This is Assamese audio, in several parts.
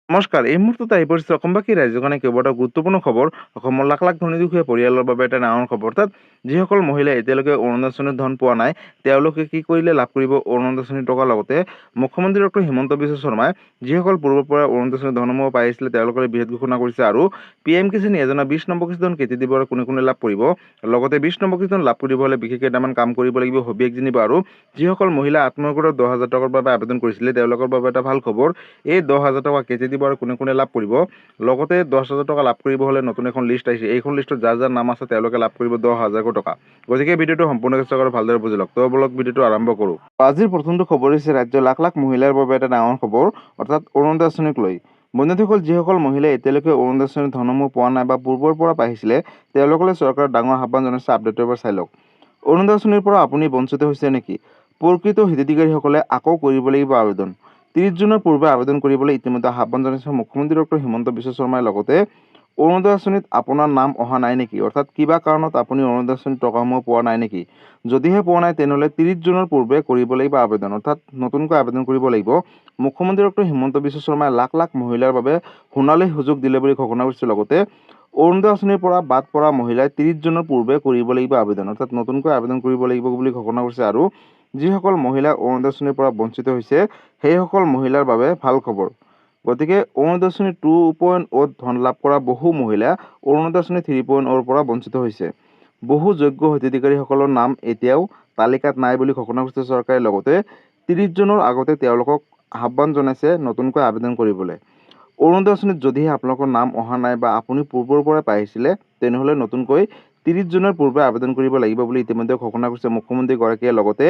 নমস্কাৰ। এই মুহূৰ্তত আহি পৰিছে অসমবাসী ৰাইজৰ কাৰণে কেইবাটাও গুৰুত্বপূৰ্ণ খবৰ। অসমৰ লাখ লাখ ধনী দুখীয়া পৰিয়ালৰ বাবে এটা ডাঙৰ খবৰ। অৰ্থাৎ যিসকল মহিলাই এতিয়ালৈকে অৰুণোদয় আঁচনিৰ ধন পোৱা নাই, তেওঁলোকে কি কৰিলে লাভ কৰিব অৰুণোদয় আঁচনিৰ টকা। লগতে মুখ্যমন্ত্ৰী ডক্টৰ হিমন্ত বিশ্ব শৰ্মাই যিসকল পূৰ্বৰ পৰা অৰুণোদয় আঁচনিৰ ধনসমূহ পাই আহিছিলে তেওঁলোকৰ বিশেষ ঘোষণা কৰিছে। আৰু PM কিষাণ যোজনা 20 নম্বৰ কিস্তি ধন কেতিয়া দিব আৰু কোনে কোনে লাভ কৰিব। লগতে 20 নম্বৰ কিস্তি ধন লাভ কৰিব হ'লে বিশেষ কেইটামান কাম কৰিব লাগিব, সবিশেষ জানিব। আৰু যিসকল মহিলা আত্মসহায়ক 10,000 টকাৰ বাবে আবেদন কৰিছিলে তেওঁলোকৰ বাবে এটা ভাল খবৰ। এই 10,000 টকা কেতিয়া দিব আৰু কোনে কোনে লাভ কৰিব। লগতে 10,000 টকা লাভ কৰিব হ'লে নতুন এখন লিষ্ট আহিছে। এইখন লিষ্টত যাৰ যাৰ নাম আছে তেওঁলোকে লাভ কৰিব 10,000 টকা। গতিকে ভিডিঅ'টো সম্পূৰ্ণ চেষ্টা কৰি ভালদৰে বুজি লওক। তো বলক ভিডিঅ'টো আৰম্ভ কৰোঁ। আজিৰ প্ৰথমটো খবৰ হৈছে ৰাজ্যৰ লাখ লাখ মহিলাৰ বাবে এটা ডাঙৰ খবৰ, অৰ্থাৎ অৰুণোদয় আঁচনিক লৈ। বন্ধুসকল, যিসকল মহিলাই এতিয়ালৈকে অৰুণোদয় আঁচনিৰ ধনসমূহ পোৱা নাই বা পূৰ্বৰ পৰা পাইছিলে তেওঁলোকলৈ চৰকাৰে ডাঙৰ আহ্বান জনাইছে। আপডেটৰ পৰা চাই লওক। অৰুণোদয় আঁচনিৰ পৰা আপুনি বঞ্চিত হৈছে নেকি? প্ৰকৃত হিতাধিকাৰীসকলে আকৌ কৰিব লাগিব আবেদন। 30 জুনৰ পূৰ্বে আবেদন কৰিবলৈ ইতিমধ্যে আহ্বান জনাইছে মুখ্যমন্ত্ৰী ডক্টৰ হিমন্ত বিশ্ব শৰ্মাই। লগতে অৰুণোদয় আঁচনিত আপোনাৰ নাম অহা নাই নেকি? অৰ্থাৎ কিবা কাৰণত আপুনি অৰুণোদয় আঁচনিৰ টকাসমূহ পোৱা নাই নেকি? যদিহে পোৱা নাই তেনেহ'লে 30 জুনৰ পূৰ্বে কৰিব লাগিব আবেদন, অৰ্থাৎ নতুনকৈ আবেদন কৰিব লাগিব। মুখ্যমন্ত্ৰী ডক্টৰ হিমন্ত বিশ্ব শৰ্মাই লাখ লাখ মহিলাৰ বাবে সোণালী সুযোগ দিলে বুলি ঘোষণা কৰিছে। লগতে অৰুণোদয় আঁচনিৰ পৰা বাদ পৰা মহিলাই 30 জুনৰ পূৰ্বে কৰিব লাগিব আবেদন, অৰ্থাৎ নতুনকৈ আবেদন কৰিব লাগিব বুলি ঘোষণা কৰিছে। আৰু যিসকল মহিলা অৰুণোদয় আঁচনিৰ পৰা বঞ্চিত হৈছে সেইসকল মহিলাৰ বাবে ভাল খবৰ। গতিকে অৰুণোদয় আঁচনি 2.0 ধন লাভ কৰা বহু মহিলা অৰুণোদয় আঁচনি 3.0 পৰা বঞ্চিত হৈছে। বহু যোগ্য হিতাধিকাৰীসকলৰ নাম এতিয়াও তালিকাত নাই বুলি ঘোষণা কৰিছে চৰকাৰে। লগতে 30 জুনৰ আগতে তেওঁলোকক আহ্বান জনাইছে নতুনকৈ আবেদন কৰিবলৈ। অৰুণোদয় আঁচনিত যদিহে আপোনালোকৰ নাম অহা নাই বা আপুনি পূৰ্বৰ পৰাই পাইছিলে তেনেহ'লে নতুনকৈ 30 জুনৰ পূৰ্বে আবেদন কৰিব লাগিব বুলি ইতিমধ্যে ঘোষণা কৰিছে মুখ্যমন্ত্ৰীগৰাকীয়ে। লগতে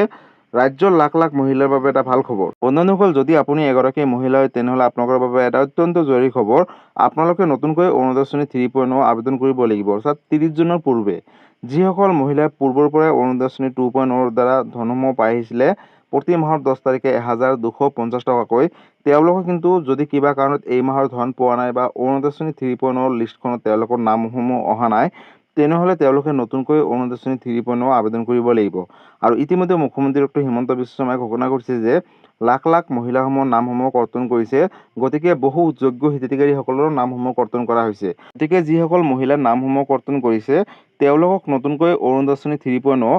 ৰাজ্যৰ লাখ লাখ মহিলাৰ বাবে এটা ভাল খবৰ। বন্ধুসকল, যদি আপুনি এগৰাকী মহিলা হয় তেনেহ'লে আপোনালোকৰ বাবে এটা অত্যন্ত জৰুৰী খবৰ। আপোনালোকে নতুনকৈ অৰুণোদয় আঁচনি 3.0 আবেদন কৰিব লাগিব, অৰ্থাৎ 30 জুনৰ পূৰ্বে। যিসকল মহিলাই পূৰ্বৰ পৰাই অৰুণোদয় আঁচনি 2.0 দ্বাৰা ধনসমূহ পাই আহিছিলে প্ৰতি মাহৰ 10 তাৰিখে 1,250 টকাকৈ, তেওঁলোকে কিন্তু যদি কিবা কাৰণত এই মাহৰ ধন পোৱা নাই বা অৰুণোদয় আঁচনি 3.0 লিষ্টখনত তেওঁলোকৰ নামসমূহ অহা নাই তেনেহ'লে তেওঁলোকে নতুনকৈ অৰুণোদয় আঁচনি 3.0 আবেদন কৰিব লাগিব। আৰু ইতিমধ্যে মুখ্যমন্ত্ৰী ডক্টৰ হিমন্ত বিশ্ব শৰ্মাই ঘোষণা কৰিছে যে লাখ লাখ মহিলাসমূহৰ নামসমূহ কৰ্তন কৰিছে। গতিকে বহু যোগ্য হিতাধিকাৰীসকলৰ নামসমূহ কৰ্তন কৰা হৈছে। গতিকে যিসকল মহিলাৰ নামসমূহ কৰ্তন কৰিছে তেওঁলোকক নতুনকৈ অৰুণোদয় আঁচনি 3.0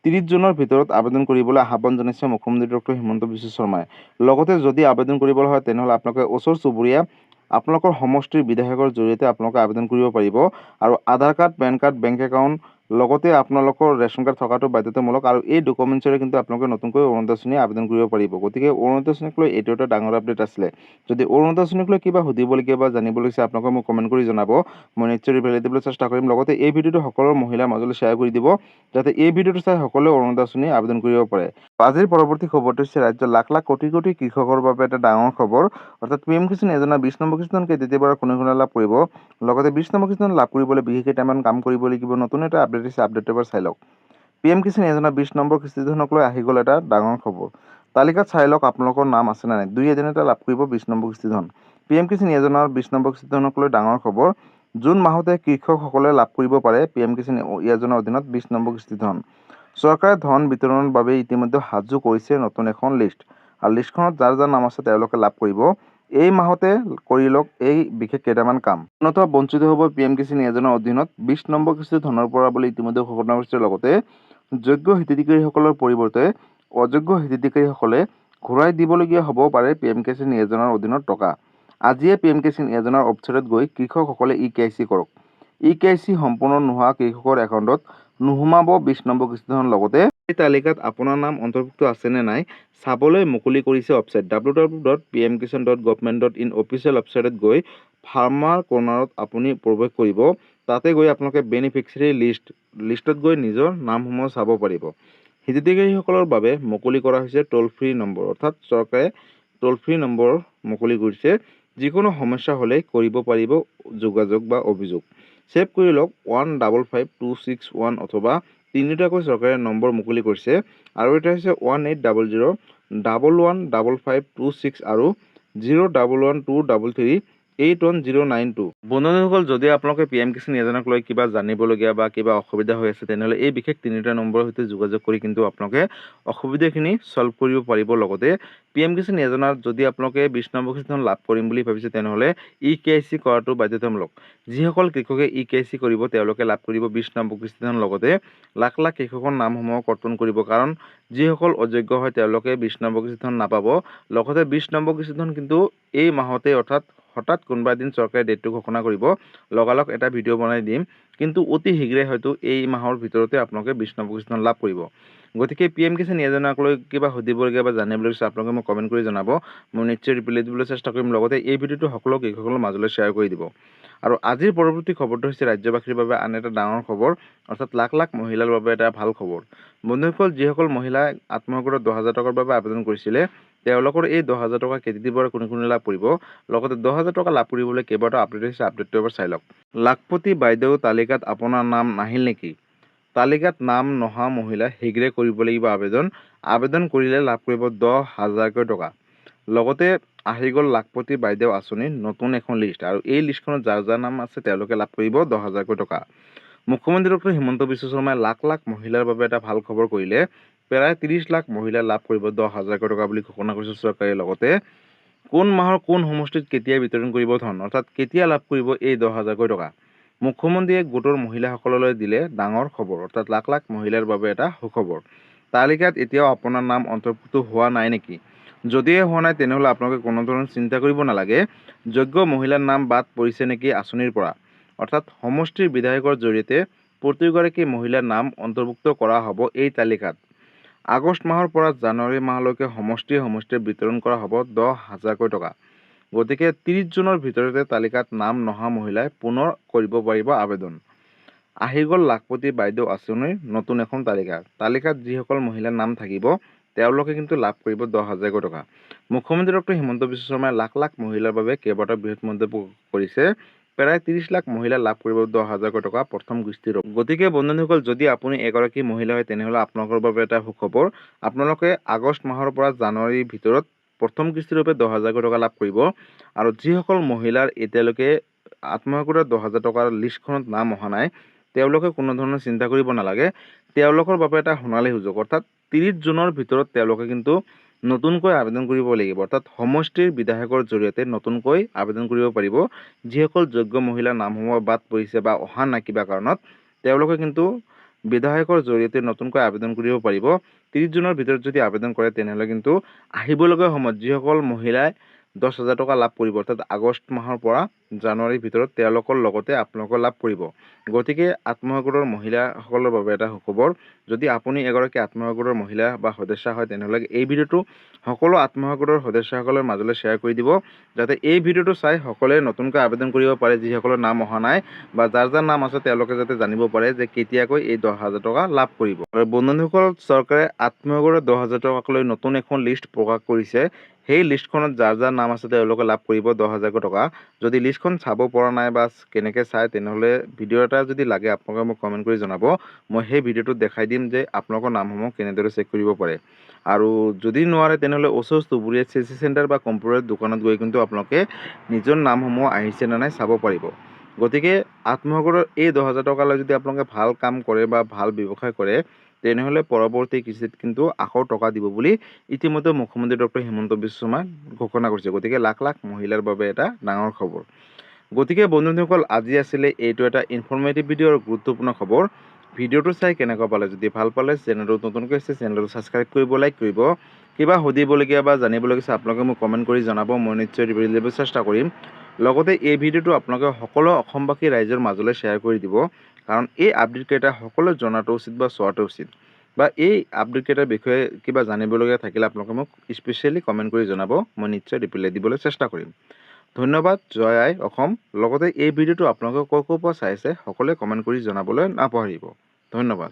30 জুনৰ ভিতৰত আবেদন কৰিবলৈ আহ্বান জনাইছে মুখ্যমন্ত্ৰী ডক্টৰ হিমন্ত বিশ্ব শৰ্মাই। লগতে যদি আবেদন কৰিবলৈ হয় তেনেহ'লে আপোনালোকে ওচৰ চুবুৰীয়া আপোনালোকৰ সমষ্টিৰ বিধায়কৰ জৰিয়তে আপোনালোকে আবেদন কৰিব পাৰিব। আৰু Aadhaar card, PAN card, bank account লগতে আপোনালোকৰ ৰেচন কাৰ্ড থকাটো বাধ্যতামূলক। আৰু এই ডকুমেণ্টছৰে কিন্তু আপোনালোকে নতুনকৈ অৰুণোদয় আঁচনি আবেদন কৰিব পাৰিব। গতিকে অৰুণোদয় আঁচনিক লৈ এইটো এটা ডাঙৰ আপডেট আছিলে। যদি অৰুণোদয় আঁচনিক লৈ কিবা সুধিবলগীয়া বা জানিবলগীয়া আছে আপোনালোকে মোক কমেণ্ট কৰি জনাব। মই নিশ্চয় ৰিপ্লাই দিবলৈ চেষ্টা কৰিম। লগতে এই ভিডিঅ'টো সকলো মহিলাৰ মাজলৈ শ্বেয়াৰ কৰি দিব যাতে এই ভিডিঅ'টো চাই সকলোৱে অৰুণোদয় আঁচনি আবেদন কৰিব পাৰে। আজিৰ পৰৱৰ্তী খবৰটো হৈছে ৰাজ্যৰ লাখ লাখ কোটি কোটি কৃষকৰ বাবে এটা ডাঙৰ খবৰ, অৰ্থাৎ PM কিষাণ যোজনা 20 নম্বৰ কিস্তি ধন কেতিয়া পৰা কোনে কোনে লাভ কৰিব। লগতে 20 নম্বৰ কিস্তি ধন লাভ কৰিবলৈ বিশেষ কেইটামান কাম কৰিব লাগিব। নতুন এটা আপডেট দিছে, আপডেটৰ পৰা চাই লওক। PM কিষাণ যোজনা 20 নম্বৰ কিস্তি ধনক লৈ আহি গ'ল এটা ডাঙৰ খবৰ। তালিকাত চাই লওক আপোনালোকৰ নাম আছে নে নাই। 2 এদিনতে লাভ কৰিব 20 নম্বৰ কিস্তি ধন। PM কিষাণ যোজনাৰ 20 নম্বৰ কিস্তি ধনক লৈ ডাঙৰ খবৰ। জুন মাহতে কৃষকসকলে লাভ কৰিব পাৰে PM কিষাণ যোজনাৰ অধীনত 20 নম্বৰ কিস্তি ধন। চৰকাৰে ধন বিতৰণৰ বাবে ইতিমধ্যে সাজু কৰিছে নতুন এখন লিষ্ট। আৰু লিষ্টখনত যাৰ যাৰ নাম আছে তেওঁলোকে লাভ কৰিব। এই মাহতে কৰি লওক এই বিশেষ কেইটামান কাম। অন্যথা বঞ্চিত হ'ব PM কিষাণ যোজনাৰ অধীনত 20 নম্বৰ কিস্তি ধনৰ পৰা বুলি ইতিমধ্যে ঘোষণা কৰিছে। লগতে যোগ্য হিতাধিকাৰীসকলৰ পৰিৱৰ্তে অযোগ্য হিতাধিকাৰীসকলে ঘূৰাই দিবলগীয়া হ'ব পাৰে PM কিষাণ যোজনাৰ অধীনত টকা। আজিয়ে PM কিষাণ যোজনাৰ ৱেবছাইটত গৈ কৃষকসকলে EKYC কৰক। EKYC সম্পূৰ্ণ নোহোৱা কৃষকৰ একাউণ্টত নোসোমাব 20 নম্বৰ কিস্তি ধন। লগতে এই তালিকাত আপোনাৰ নাম অন্তৰ্ভুক্ত আছে নে নাই চাবলৈ মুকলি কৰিছে ৱেবছাইট www.pmkisan.government.in অফিচিয়েল ৱেবছাইটত গৈ ফাৰ্মাৰ কৰ্ণাৰত আপুনি প্ৰৱেশ কৰিব। তাতে গৈ আপোনালোকে বেনিফিচিয়াৰী লিষ্টত গৈ নিজৰ নামসমূহ চাব পাৰিব। হিতাধিকাৰীসকলৰ বাবে মুকলি কৰা হৈছে টোল ফ্ৰী নম্বৰ, অৰ্থাৎ চৰকাৰে টোল ফ্ৰী নম্বৰ মুকলি কৰিছে। যিকোনো সমস্যা হ'লে কৰিব পাৰিব যোগাযোগ বা অভিযোগ। ছেভ কৰি লওক 155261 অথবা তিনিটাকৈ চৰকাৰে নম্বৰ মুকলি কৰিছে। আৰু এটা হৈছে 1800 115526 আৰু 011233 811092। বন্ধুসকল, যদি আপোনালোকে PM কিষাণ যোজনাক লৈ কিবা জানিবলগীয়া বা কিবা অসুবিধা হৈ আছে তেনেহ'লে এই বিশেষ তিনিটা নম্বৰৰ সৈতে যোগাযোগ কৰি কিন্তু আপোনালোকে অসুবিধাখিনি সলভ কৰিব পাৰিব। লগতে PM কিষাণ যোজনাত যদি আপোনালোকে 20 নম্বৰ কিস্তিখন লাভ কৰিম বুলি ভাবিছে তেনেহ'লে EKYC কৰাটো বাধ্যতামূলক। যিসকল কৃষকে EKYC কৰিব তেওঁলোকে লাভ কৰিব 20 নম্বৰ কিস্তিখন। লগতে লাখ লাখ কৃষকৰ নামসমূহ কৰ্তন কৰিব, কাৰণ যিসকল অযোগ্য হয় তেওঁলোকে 20 নম্বৰ কিস্তিখন নাপাব। লগতে 20 নম্বৰ কিস্তিখন কিন্তু এই মাহতে অৰ্থাৎ হঠাৎ কোনোবা দিন চৰকাৰে ডেটটো ঘোষণা কৰিব, লগালগ এটা ভিডিঅ' বনাই দিম, কিন্তু অতি শীঘ্ৰে হয়তো এই মাহৰ ভিতৰতে আপোনালোকে 20 নম্বৰ কিস্তিখন লাভ কৰিব। গতিকে PM কিষাণ যোজনাক লৈ কিবা সুধিবলগীয়া বা জানিবলগীয়া আপোনালোকে মোক কমেণ্ট কৰি জনাব, মই নিশ্চয় ৰিপ্লাই দিবলৈ চেষ্টা কৰিম। লগতে এই ভিডিঅ'টো সকলো কৃষকসকলৰ মাজলৈ শ্বেয়াৰ কৰি দিব। আৰু আজিৰ পৰৱৰ্তী খবৰটো হৈছে ৰাজ্যবাসীৰ বাবে আন এটা ডাঙৰ খবৰ, অৰ্থাৎ লাখ লাখ মহিলাৰ বাবে এটা ভাল খবৰ। বন্ধুসকল, যিসকল মহিলাই আত্মসহায়ক গোটত 10,000 টকাৰ বাবে আবেদন কৰিছিলে তেওঁলোকৰ এই 10,000 টকা কেতিয়া দিব আৰু কোনে লাভ কৰিব, লগতে 10,000 টকা লাভ কৰিবলৈ কেইবাটাও আপডেট হৈছে, আপডেটটো এবাৰ চাই লওক। লাখপতি বাইদেউ তালিকাত আপোনাৰ নাম নাহিল নেকি? তালিকাত নাম নহা মহিলাই শীঘ্ৰে কৰিব লাগিব আবেদন। আবেদন কৰিলে লাভ কৰিব 10,000কৈ টকা। লগতে আহি গ'ল লাখপতি বাইদেউ আঁচনিৰ নতুন এখন লিষ্ট, আৰু এই লিষ্টখনত যাৰ যাৰ নাম আছে তেওঁলোকে লাভ কৰিব 10,000কৈ টকা। মুখ্যমন্ত্ৰী ডক্টৰ হিমন্ত বিশ্ব শৰ্মাই লাখ লাখ মহিলাৰ বাবে এটা ভাল খবৰ কৰিলে। প্ৰায় 30 লাখ মহিলাই লাভ কৰিব 10,000কৈ টকা বুলি ঘোষণা কৰিছে চৰকাৰে। লগতে কোন মাহৰ কোন সমষ্টিত কেতিয়া বিতৰণ কৰিব ধন, অৰ্থাৎ কেতিয়া লাভ কৰিব এই 10,000কৈ টকা। মুখ্যমন্ত্ৰীয়ে গোটৰ মহিলাসকললৈ দিলে ডাঙৰ খবৰ, অৰ্থাৎ লাখ লাখ মহিলাৰ বাবে এটা সুখবৰ। তালিকাত এতিয়াও আপোনাৰ নাম অন্তৰ্ভুক্ত হোৱা নাই নেকি? যদিহে হোৱা নাই তেনেহ'লে আপোনালোকে কোনো ধৰণৰ চিন্তা কৰিব নালাগে। যোগ্য মহিলাৰ নাম বাদ পৰিছে নেকি আঁচনিৰ পৰা, অৰ্থাৎ সমষ্টিৰ বিধায়কৰ জৰিয়তে প্ৰতিগৰাকী মহিলাৰ নাম অন্তৰ্ভুক্ত কৰা হ'ব এই তালিকাত। আগষ্ট মাহৰ পৰা জানুৱাৰী মাহলৈকে সমষ্টিয়ে বিতৰণ কৰা হ'ব 10,000কৈ টকা। গতিকে 30 জুনৰ ভিতৰতে তালিকাত নাম নহা মহিলাই পুনৰ কৰিব পাৰিব আবেদন। আহি গ'ল লাখপতি বাইদেউ আঁচনিৰ নতুন এখন তালিকা। তালিকাত যিসকল মহিলাৰ নাম থাকিব তেওঁলোকে কিন্তু লাভ কৰিব 10,000কৈ টকা। মুখ্যমন্ত্ৰী ডক্টৰ হিমন্ত বিশ্ব শৰ্মাই লাখ লাখ মহিলাৰ বাবে কেইবাটাও বৃহৎ মন্তব্য কৰিছে। প্ৰায় 30 লাখ মহিলা লাভ কৰিব 10,000কৈ টকা প্ৰথম কিস্তিৰ। গতিকে বন্ধুসকল, যদি আপুনি এগৰাকী মহিলা হয় তেনেহ'লে আপোনালোকৰ বাবে এটা সুখবৰ। আপোনালোকে আগষ্ট মাহৰ পৰা জানুৱাৰীৰ ভিতৰত প্ৰথম কিস্তিৰ ৰূপে 10,000কৈ টকা লাভ কৰিব। আৰু যিসকল মহিলাৰ এতিয়ালৈকে আত্মসহায়ক গোটৰ 10,000 টকাৰ লিষ্টখনত নাম অহা নাই তেওঁলোকে কোনো ধৰণৰ চিন্তা কৰিব নালাগে। তেওঁলোকৰ বাবে এটা সোণালী সুযোগ, অৰ্থাৎ 30 জুনৰ ভিতৰত তেওঁলোকে কিন্তু নতুনকৈ আবেদন কৰিব লাগিব, অৰ্থাৎ সমষ্টিৰ বিধায়কৰ জৰিয়তে নতুনকৈ আবেদন কৰিব পাৰিব। যিসকল যোগ্য মহিলাৰ নামসমূহ বাদ পৰিছে বা অহা নাই কিবা কাৰণত তেওঁলোকে কিন্তু বিধায়কৰ জৰিয়তে নতুনকৈ আবেদন কৰিব পাৰিব। 30 জুনৰ ভিতৰত যদি আবেদন কৰে তেনেহ'লে কিন্তু আহিবলগীয়া সময়ত যিসকল মহিলাই 10,000 টকা লাভ কৰিব, অৰ্থাৎ আগষ্ট মাহৰ পৰা জানুৱাৰীৰ ভিতৰত তেওঁলোকৰ লগতে আপোনালোকে লাভ কৰিব। গতিকে আত্মসহায়ক গোটৰ মহিলাসকলৰ বাবে এটা সুখবৰ। যদি আপুনি এগৰাকী আত্মসহায়ক গোটৰ মহিলা বা সদস্য হয় তেনেহ'লে এই ভিডিঅ'টো সকলো আত্মসহায়ক গোটৰ সদস্যসকলৰ মাজলৈ শ্বেয়াৰ কৰি দিব, যাতে এই ভিডিঅ'টো চাই সকলোৱে নতুনকৈ আবেদন কৰিব পাৰে। যিসকলৰ নাম অহা নাই বা যাৰ যাৰ নাম আছে তেওঁলোকে যাতে জানিব পাৰে যে কেতিয়াকৈ এই 10,000 টকা লাভ কৰিব। আৰু বন্ধুসকল, চৰকাৰে আত্মসহায়ক গোটৰ 10,000 টকাক লৈ নতুন এখন লিষ্ট প্ৰকাশ কৰিছে। সেই লিষ্টখনত যাৰ যাৰ নাম আছে তেওঁলোকে লাভ কৰিব 10,000কৈ টকা। যদি লিষ্টখন চাব পৰা নাই বা কেনেকৈ চায় তেনেহ'লে ভিডিঅ' এটা যদি লাগে আপোনালোকে মোক কমেণ্ট কৰি জনাব। মই সেই ভিডিঅ'টোত দেখাই দিম যে আপোনালোকৰ নামসমূহ কেনেদৰে চেক কৰিব পাৰে। আৰু যদি নোৱাৰে তেনেহ'লে ওচৰ চুবুৰীয়া CC চেণ্টাৰ বা কম্পিউটাৰ দোকানত গৈ কিন্তু আপোনালোকে নিজৰ নামসমূহ আহিছে নে নাই চাব পাৰিব। গতিকে আত্মসহায়ক গোটৰ এই 10,000 টকালৈ যদি আপোনালোকে ভাল কাম কৰে বা ভাল ব্যৱসায় কৰে তেনেহ'লে পৰৱৰ্তী কিস্তিত কিন্তু আকৌ টকা দিব বুলি ইতিমধ্যে মুখ্যমন্ত্ৰী ডক্টৰ হিমন্ত বিশ্ব শৰ্মাই ঘোষণা কৰিছে। গতিকে লাখ লাখ মহিলাৰ বাবে এটা ডাঙৰ খবৰ। গতিকে বন্ধুসকল, আজি আছিলে এইটো এটা ইনফৰ্মেটিভ ভিডিঅ' আৰু গুৰুত্বপূৰ্ণ খবৰ। ভিডিঅ'টো চাই কেনেকুৱা পালে, যদি ভাল পালে চেনেলটো নতুনকৈ আছে চেনেলটো ছাবস্ক্ৰাইব কৰিব, লাইক কৰিব। কিবা সুধিবলগীয়া বা জানিবলগীয়া আছে আপোনালোকে মোক কমেণ্ট কৰি জনাব, মই নিশ্চয় ৰিপ্লাই দিবলৈ চেষ্টা কৰিম। লগতে এই ভিডিঅ'টো আপোনালোকে সকলো অসমবাসী ৰাইজৰ মাজলৈ শ্বেয়াৰ কৰি দিব, কাৰণ এই আপডেটকেইটা সকলোৱে জনাটো উচিত বা চোৱাটো উচিত। বা এই আপডেটকেইটাৰ বিষয়ে কিবা জানিবলগীয়া থাকিলে আপোনালোকে মোক স্পেচিয়েলি কমেণ্ট কৰি জনাব, মই নিশ্চয় ৰিপ্লাই দিবলৈ চেষ্টা কৰিম। ধন্যবাদ। জয় আই অসম। লগতে এই ভিডিঅ'টো আপোনালোকে ক'ৰ পৰা চাই আছে সকলোৱে কমেণ্ট কৰি জনাবলৈ নাপাহৰিব। ধন্যবাদ।